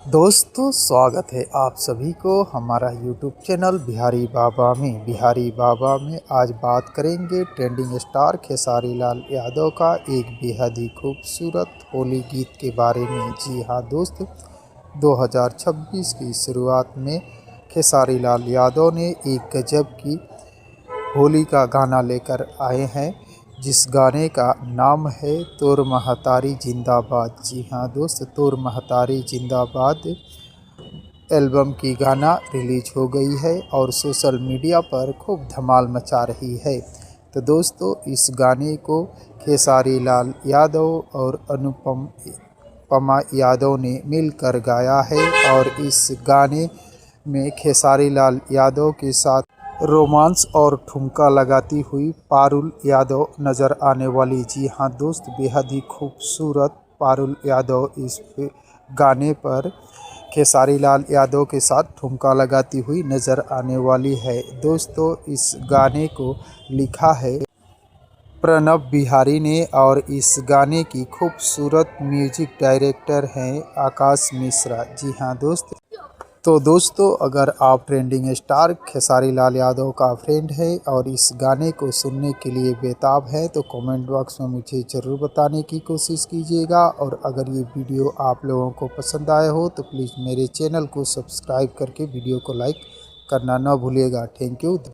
दोस्तों स्वागत है आप सभी को हमारा यूट्यूब चैनल बिहारी बाबा में। आज बात करेंगे ट्रेंडिंग स्टार खेसारी लाल यादव का एक बेहद ही खूबसूरत होली गीत के बारे में। जी हाँ दोस्त, 2026 की शुरुआत में खेसारी लाल यादव ने एक गजब की होली का गाना लेकर आए हैं, जिस गाने का नाम है तोर महतारी जिंदाबाद। जी हाँ दोस्त, तोर महतारी जिंदाबाद एल्बम की गाना रिलीज हो गई है और सोशल मीडिया पर खूब धमाल मचा रही है। तो दोस्तों, इस गाने को खेसारी लाल यादव और अनुपमा यादव ने मिलकर गाया है और इस गाने में खेसारी लाल यादव के साथ रोमांस और ठुमका लगाती हुई पारुल यादव नज़र आने वाली। जी हाँ दोस्त, बेहद ही खूबसूरत पारुल यादव इस गाने पर खेसारी लाल यादव के साथ ठुमका लगाती हुई नज़र आने वाली है। दोस्तों, इस गाने को लिखा है प्रणव बिहारी ने और इस गाने की खूबसूरत म्यूजिक डायरेक्टर हैं आकाश मिश्रा। जी हाँ दोस्त, तो दोस्तों, अगर आप ट्रेंडिंग स्टार खेसारी लाल यादव का फ्रेंड है और इस गाने को सुनने के लिए बेताब है तो कमेंट बॉक्स में मुझे ज़रूर बताने की कोशिश कीजिएगा। और अगर ये वीडियो आप लोगों को पसंद आया हो तो प्लीज़ मेरे चैनल को सब्सक्राइब करके वीडियो को लाइक करना न भूलिएगा। Thank you.